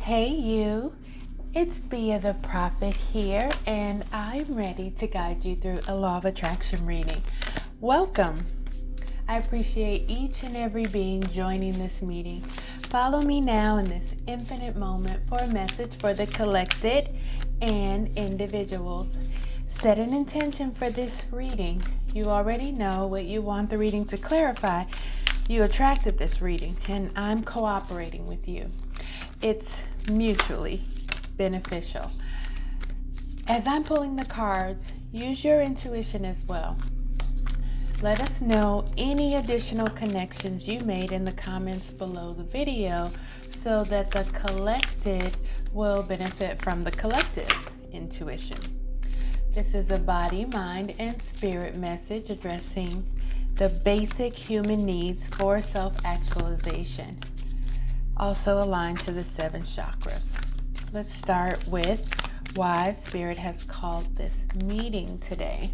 Hey you, it's Bia the Prophet here, and I'm ready to guide you through a law of attraction reading. Welcome. I appreciate each and every being joining this meeting. Follow me now in this infinite moment for a message for the collected and individuals. Set an intention for this reading. You already know what you want the reading to clarify. You attracted this reading, and I'm cooperating with you. It's mutually beneficial. As I'm pulling the cards, use your intuition as well. Let us know any additional connections you made in the comments below the video so that the collected will benefit from the collective intuition. This is a body, mind, and spirit message addressing the basic human needs for self-actualization, also aligned to the 7 chakras. Let's start with why Spirit has called this meeting today.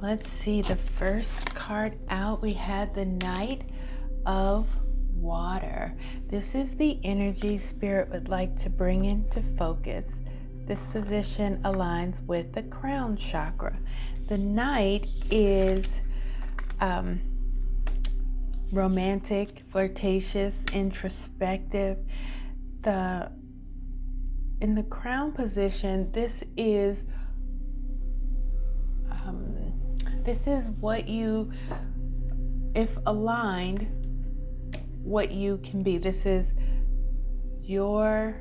Let's see, the first card out, we had the Knight of Water. This is the energy Spirit would like to bring into focus. This position aligns with the crown chakra. The Knight is romantic, flirtatious, introspective. In the crown position, this is what you, if aligned, what you can be. This is your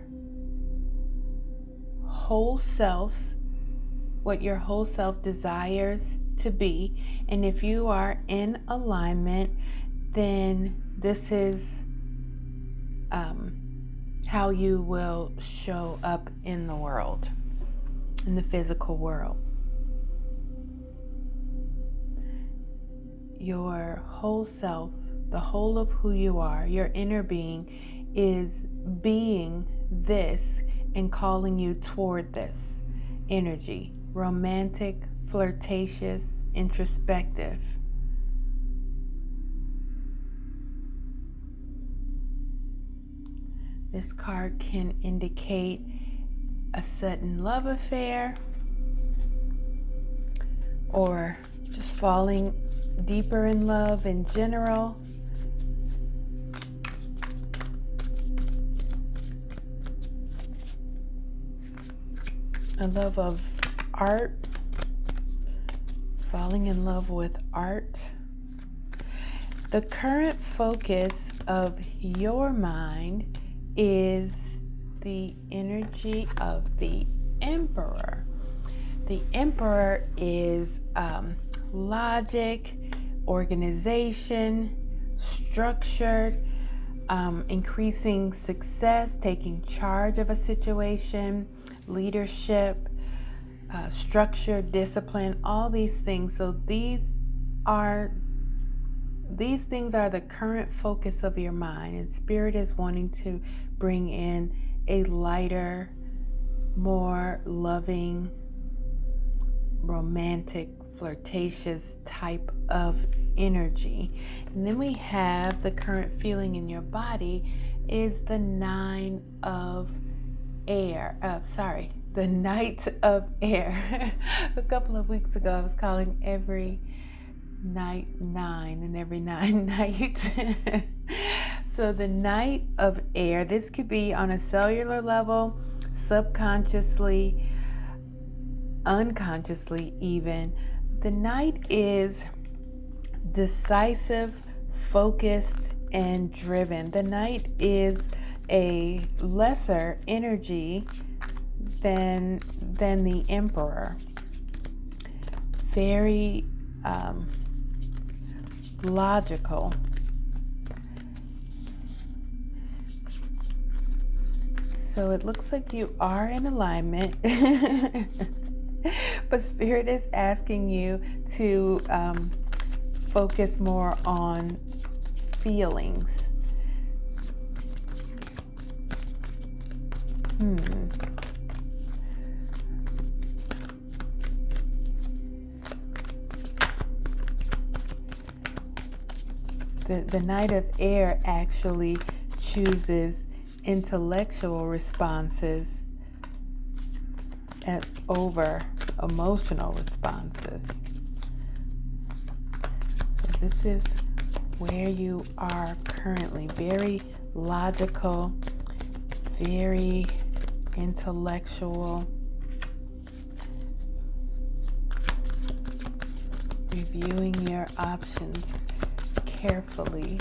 whole self, what your whole self desires to be. And if you are in alignment, then this is how you will show up in the world, in the physical world. Your whole self, the whole of who you are, your inner being, is being this and calling you toward this energy. Romantic, flirtatious, introspective. This card can indicate a sudden love affair or just falling deeper in love in general. A love of art, falling in love with art. The current focus of your mind is the energy of the Emperor. The Emperor is logic, organization, structured, increasing success, taking charge of a situation, leadership, structure, discipline, all these things. So these things are the current focus of your mind, and Spirit is wanting to bring in a lighter, more loving, romantic, flirtatious type of energy. And then we have the current feeling in your body is the 9 of air. The Knight of Air. A couple of weeks ago, I was calling every night 9 and every 9 night. So the Knight of Air, this could be on a cellular level, subconsciously, unconsciously even. The Knight is decisive, focused, and driven. The Knight is a lesser energy than the Emperor. Very logical. So it looks like you are in alignment, but Spirit is asking you to focus more on feelings. The Knight of Air actually chooses intellectual responses over emotional responses. So this is where you are currently. Very logical, very intellectual, reviewing your options carefully.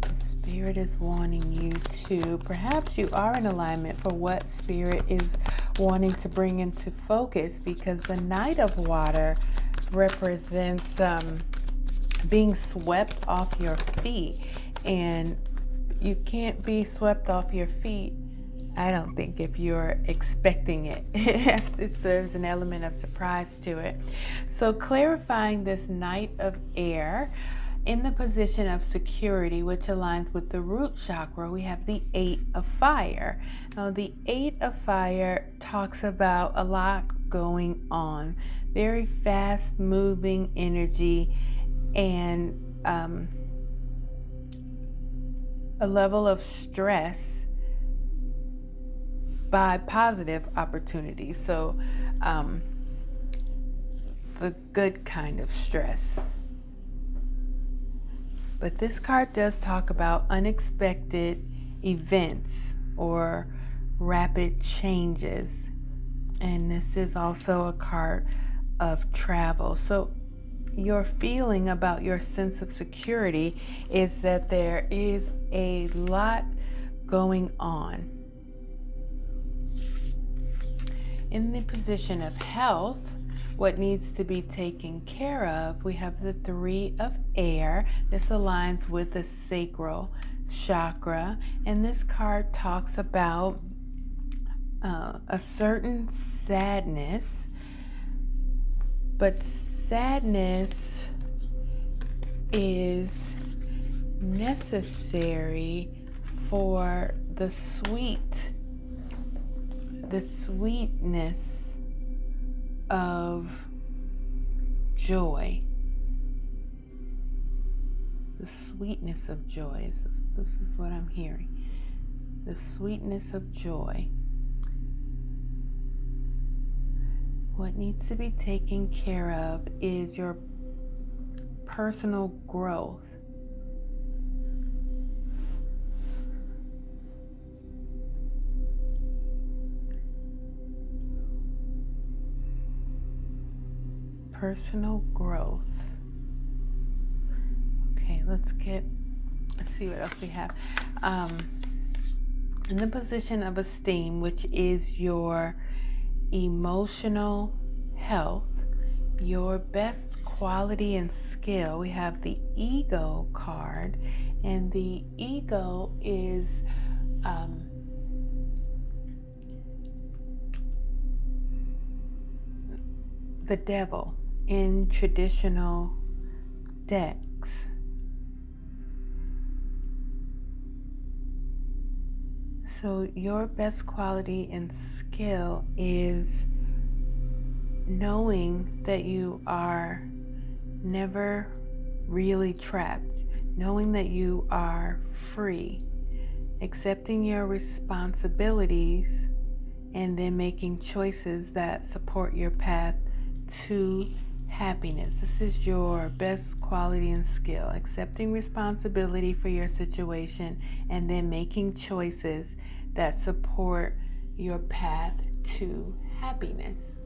The Spirit is wanting you to, perhaps you are in alignment for what Spirit is wanting to bring into focus, because the Knight of Water represents being swept off your feet, and you can't be swept off your feet, I don't think, if you're expecting it. There's an element of surprise to it. So clarifying this Knight of Air in the position of security, which aligns with the root chakra, we have the Eight of Fire. Now, the Eight of Fire talks about a lot going on, very fast moving energy, and a level of stress by positive opportunities. So the good kind of stress. But this card does talk about unexpected events or rapid changes. And this is also a card of travel. So your feeling about your sense of security is that there is a lot going on. In the position of health, what needs to be taken care of, we have the Three of Air. This aligns with the sacral chakra, and this card talks about a certain sadness, but sadness is necessary for the sweetness of joy. The sweetness of joy. This is what I'm hearing. The sweetness of joy. What needs to be taken care of is your personal growth. Personal growth. Okay, let's see what else we have. In the position of esteem, which is your emotional health, your best quality and skill, we have the Ego card, and the ego is the devil in traditional decks. So your best quality and skill is knowing that you are never really trapped, knowing that you are free, accepting your responsibilities, and then making choices that support your path to happiness. This is your best quality and skill, accepting responsibility for your situation and then making choices that support your path to happiness.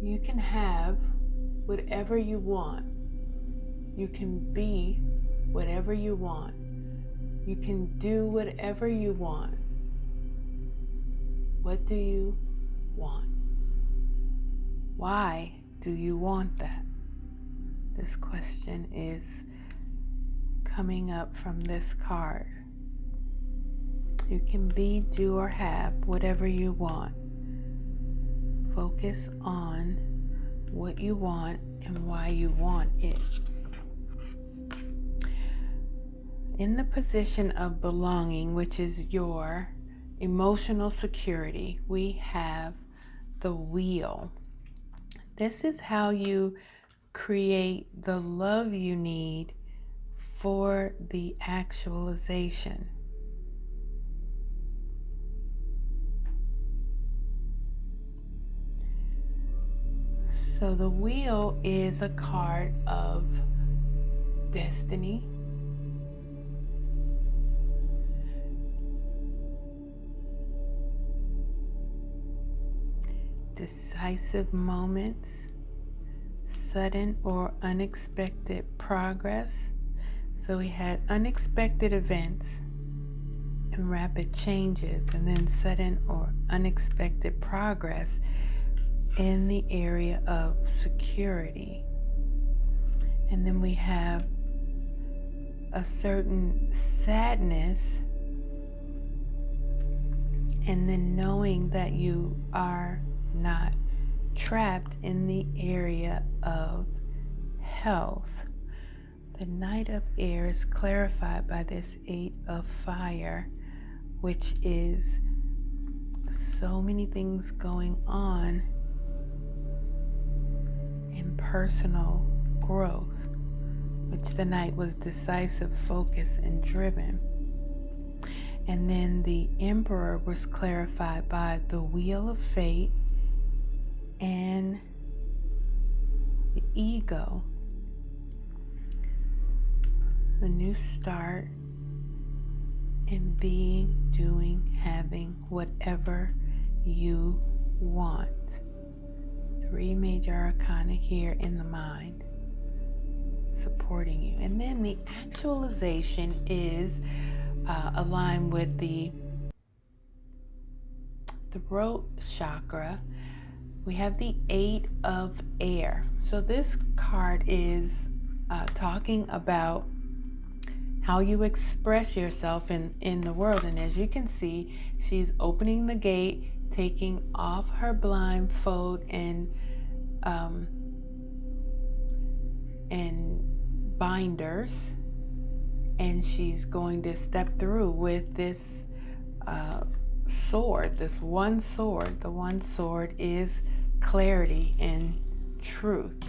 You can have whatever you want. You can be whatever you want. You can do whatever you want. What do you want? Why do you want that? This question is coming up from this card. You can be, do, or have whatever you want. Focus on what you want and why you want it. In the position of belonging, which is your emotional security, we have the Wheel. This is how you create the love you need for the actualization. So the wheel is a card of destiny, decisive moments, sudden or unexpected progress. So we had unexpected events and rapid changes, and then sudden or unexpected progress in the area of security. And then we have a certain sadness, and then knowing that you are not trapped in the area of health. The Knight of Air is clarified by this Eight of Fire, which is so many things going on in personal growth, which the Knight was decisive, focused, and driven. And then the Emperor was clarified by the Wheel of Fate and the Ego, the new start, and being, doing, having whatever you want. 3 major arcana here in the mind supporting you. And then the actualization is aligned with the throat chakra. We have the 8 of Air. So this card is talking about how you express yourself in the world. And as you can see, she's opening the gate, taking off her blindfold and binders, and she's going to step through with this sword, this one sword. The one sword is clarity and truth.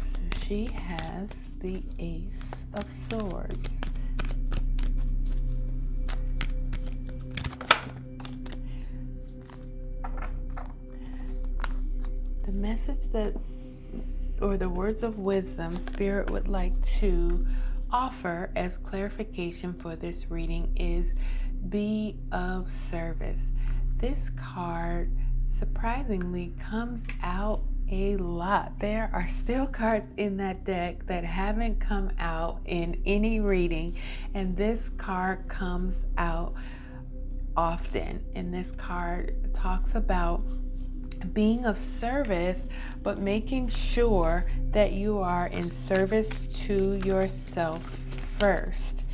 So she has the Ace of Swords. The message or the words of wisdom Spirit would like to offer as clarification for this reading is be of service. This card surprisingly comes out a lot. There are still cards in that deck that haven't come out in any reading, and this card comes out often. And this card talks about being of service, but making sure that you are in service to yourself first.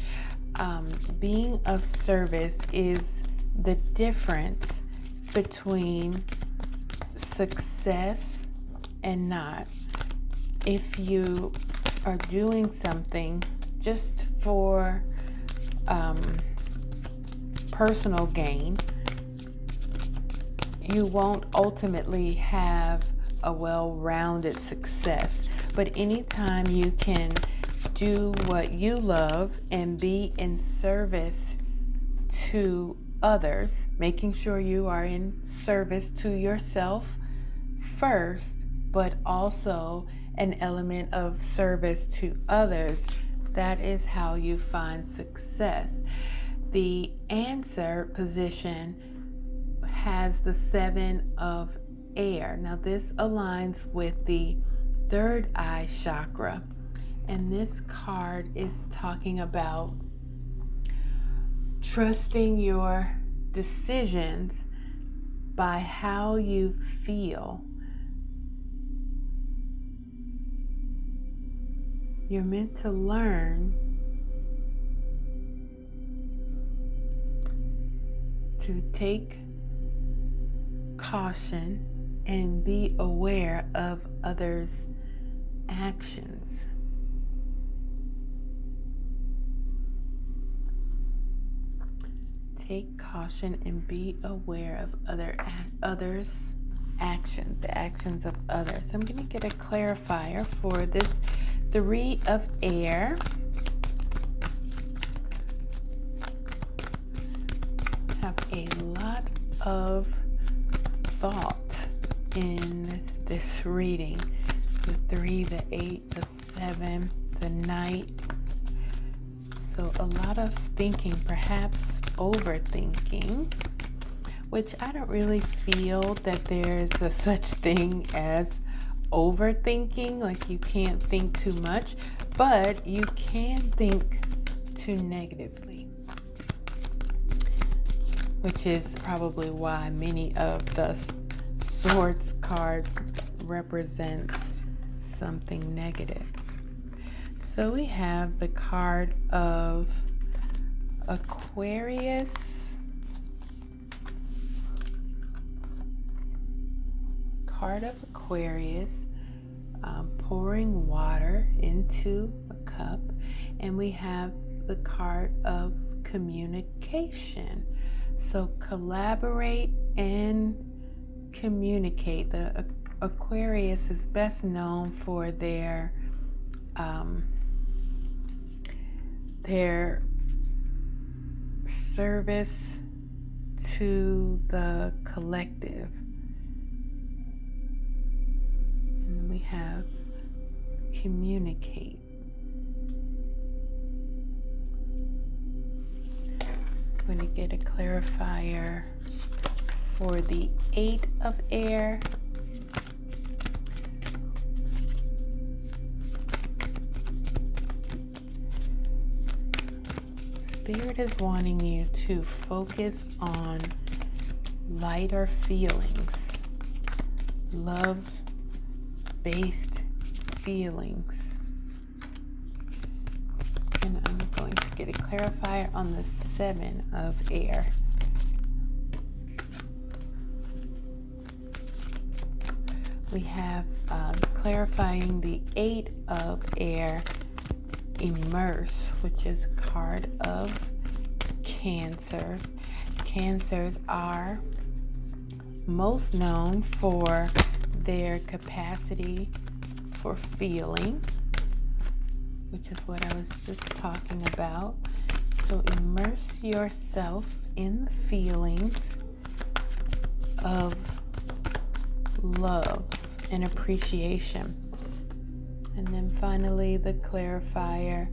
Being of service is the difference between success and not. If you are doing something just for personal gain, you won't ultimately have a well-rounded success. But anytime you can do what you love and be in service to others, making sure you are in service to yourself first, but also an element of service to others, that is how you find success. The answer position has the 7 of Air. Now this aligns with the third eye chakra, and this card is talking about trusting your decisions by how you feel. You're meant to learn to take caution and be aware of others' actions. Take caution and be aware of others' the actions of others. I'm going to get a clarifier for this 3 of air. Have a lot of thought in this reading. The 3, the 8, the 7, the Knight. So a lot of thinking, perhaps overthinking, which I don't really feel that there's a such thing as overthinking. Like, you can't think too much, but you can think too negatively, which is probably why many of the Swords cards represents something negative. So we have the card of Aquarius, pouring water into a cup, and we have the card of communication. So collaborate and communicate. The Aquarius is best known for their service to the collective. And then we have communicate. I'm going to get a clarifier for the 8 of air. Spirit is wanting you to focus on lighter feelings, love-based feelings. And I'm going to get a clarifier on the 7 of air. We have clarifying the 8 of air, immerse, which is a card of Cancer. Cancers are most known for their capacity for feeling, which is what I was just talking about. So immerse yourself in the feelings of love and appreciation. And then finally, the clarifier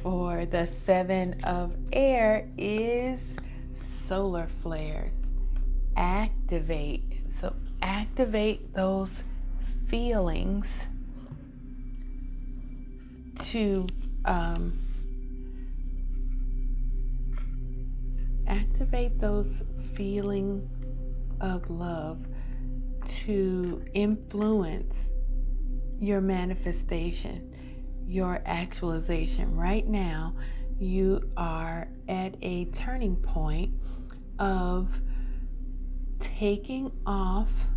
for the 7 of air is solar flares. Activate. So activate those feelings to activate those feelings of love to influence your manifestation, your actualization. Right now, you are at a turning point of taking off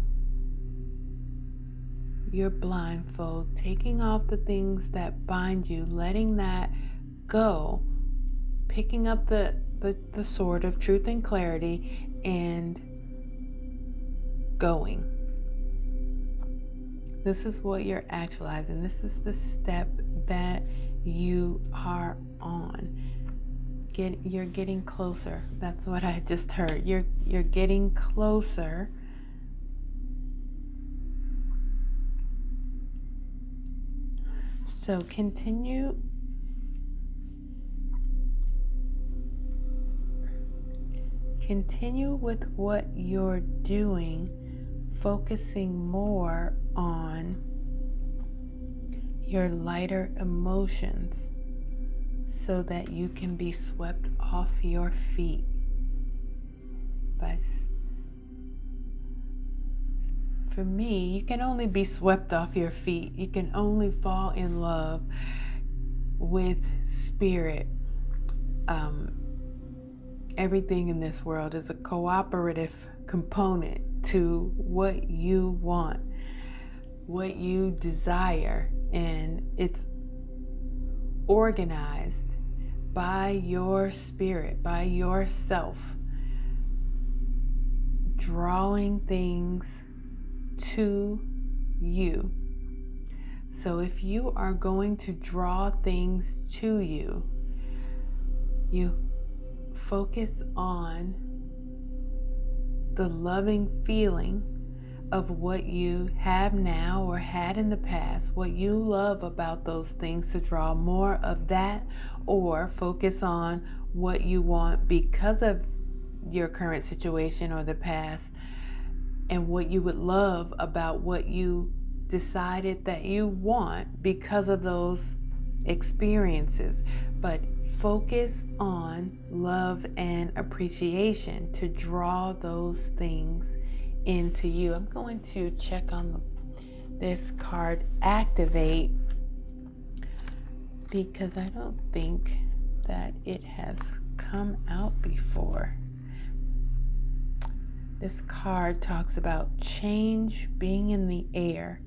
your blindfold, taking off the things that bind you, letting that go, picking up the sword of truth and clarity and going. This is what you're actualizing. This is the step that you are on. You're getting closer. That's what I just heard. You're getting closer. So continue with what you're doing, focusing more on your lighter emotions so that you can be swept off your feet for me, you can only be swept off your feet. You can only fall in love with spirit. Everything in this world is a cooperative component to what you want, what you desire, and it's organized by your spirit, by yourself, drawing things to you. So if you are going to draw things to you, you focus on the loving feeling of what you have now or had in the past, what you love about those things, to draw more of that, or focus on what you want because of your current situation or the past, and what you would love about what you decided that you want because of those experiences. But focus on love and appreciation to draw those things into you. I'm going to check on this card, Activate, because I don't think that it has come out before. This card talks about change being in the air.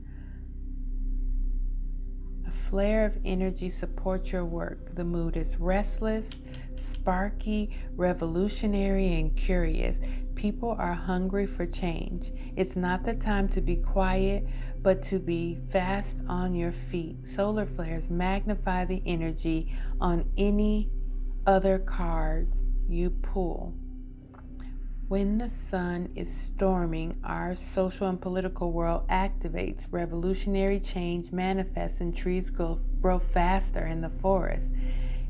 A flare of energy supports your work. The mood is restless, sparky, revolutionary, and curious. People are hungry for change. It's not the time to be quiet, but to be fast on your feet. Solar flares magnify the energy on any other cards you pull. When the sun is storming, our social and political world activates. Revolutionary change manifests and trees grow faster in the forest.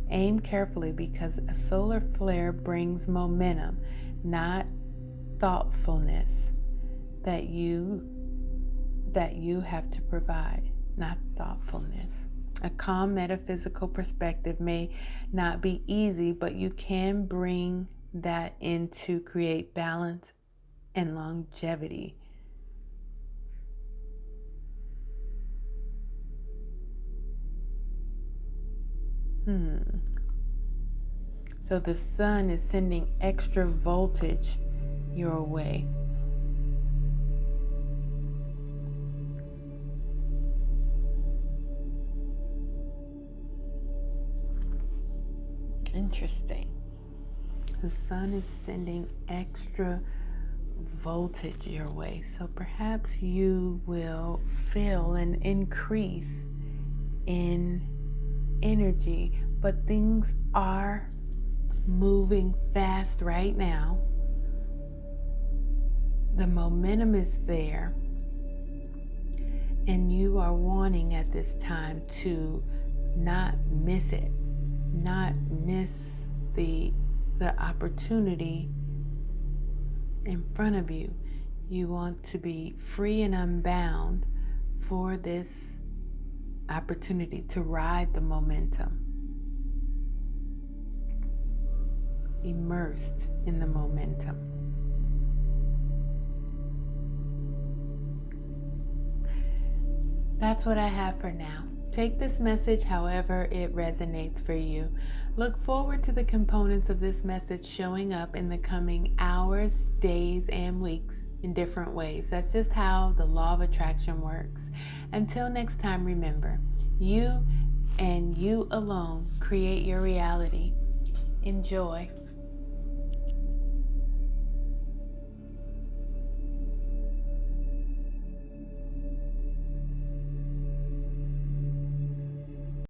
Aim carefully, because a solar flare brings momentum, not thoughtfulness, that you have to provide, not thoughtfulness. A calm metaphysical perspective may not be easy, but you can bring that in to create balance and longevity. So the sun is sending extra voltage your way. Interesting. The sun is sending extra voltage your way. So perhaps you will feel an increase in energy, but things are moving fast right now. The momentum is there, and you are wanting at this time to not miss it, not miss the opportunity in front of you. You want to be free and unbound for this opportunity to ride the momentum, immersed in the momentum. That's what I have for now. Take this message however it resonates for you. Look forward to the components of this message showing up in the coming hours, days, and weeks in different ways. That's just how the law of attraction works. Until next time, remember, you and you alone create your reality. Enjoy.